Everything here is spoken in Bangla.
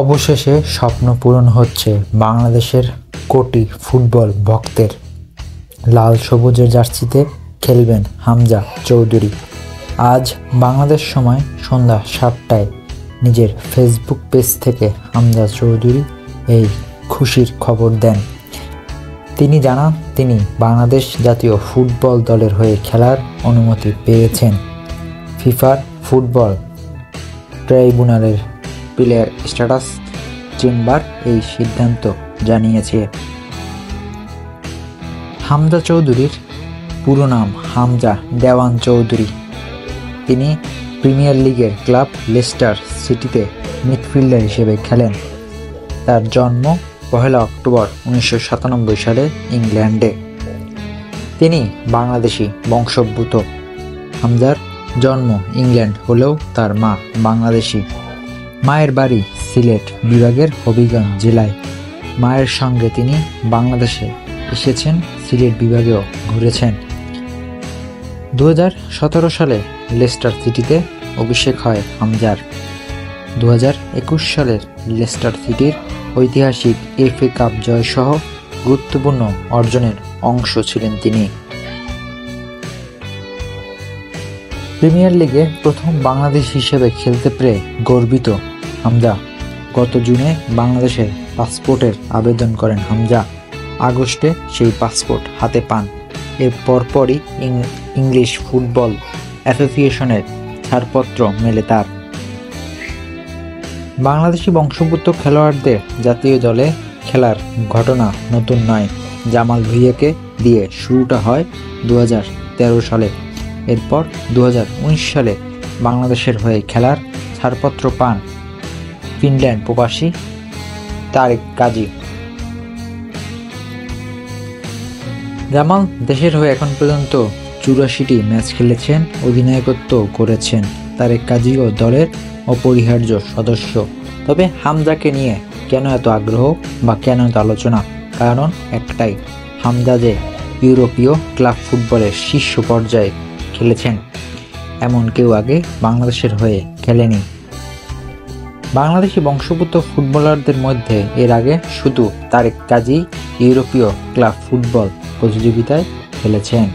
অবশেষে স্বপ্ন পূরণ হচ্ছে বাংলাদেশের কোটি ফুটবল ভক্তের। লাল সবুজের জার্সিতে খেলবেন হামজা চৌধুরী। আজ বাংলাদেশ সময় সন্ধ্যা 7টায় নিজের ফেসবুক পেজ থেকে হামজা চৌধুরী এই খুশির খবর দেন। তিনি জানান তিনি বাংলাদেশ জাতীয় ফুটবল দলের হয়ে খেলার অনুমতি পেয়েছেন। ফিফার ফুটবল ট্রাইব্যুনালের প্লেয়ার স্ট্যাটাস চেম্বার এই সিদ্ধান্ত জানিয়েছে। হামজা চৌধুরীর পুরো নাম হামজা দেওয়ান চৌধুরী। তিনি প্রিমিয়ার লিগের ক্লাব লেস্টার সিটিতে মিডফিল্ডার হিসেবে খেলেন। তার জন্ম 1 অক্টোবর 1997 সালে ইংল্যান্ডে। তিনি বাংলাদেশি বংশোদ্ভূত। হামজার জন্ম ইংল্যান্ড হলেও তার মা বাংলাদেশি। মায়ের বাড়ি সিলেট বিভাগের হবিগঞ্জ জেলায়। মায়ের সঙ্গে তিনি বাংলাদেশে এসেছেন, সিলেট বিভাগেও ঘুরেছেন। 2017 সালে লেস্টার সিটিতে অভিষেক হয় হামজার। 2021 সালের লেস্টার সিটির ঐতিহাসিক FA কাপ জয়সহ গুরুত্বপূর্ণ অর্জনের অংশ ছিলেন তিনি। প্রিমিয়ার লিগে প্রথম বাংলাদেশ হিসেবে খেলতে পেরে গর্বিত হামজা। গত জুনে বাংলাদেশের পাসপোর্টের আবেদন করেন হামজা। আগস্টে সেই পাসপোর্ট হাতে পান। এর পরপরই ইংলিশ ফুটবল অ্যাসোসিয়েশনের ছাড়পত্র মেলে তার। বাংলাদেশি বংশোদ্ভূত খেলোয়াড়দের জাতীয় দলে খেলার ঘটনা নতুন নয়। জামাল ভুঁইয়াকে দিয়ে শুরুটা হয় 2013 সালে। এরপর 2019 সালে বাংলাদেশের হয়ে খেলার ছাড়পত্র পান ফিনল্যান্ড প্রবাসী তারেক কাজী। জামাল দেশের হয়ে এখন পর্যন্ত 84টি ম্যাচ খেলেছেন, অধিনায়কত্ব করেছেন। তারেক কাজীও দলের অপরিহার্য সদস্য। তবে হামজাকে নিয়ে কেন এত আগ্রহ বা কেন এত আলোচনা? কারণ একটাই, হামজা যে ইউরোপীয় ক্লাব ফুটবলের শীর্ষ পর্যায়ে খেলেছেন, এমন কেউ আগে বাংলাদেশের হয়ে খেলেনি। বাংলাদেশি বংশোদ্ভূত ফুটবলারদের মধ্যে এর আগে শুধু তারেক কাজী ইউরোপীয় ক্লাব ফুটবল প্রতিযোগিতায় খেলেছেন।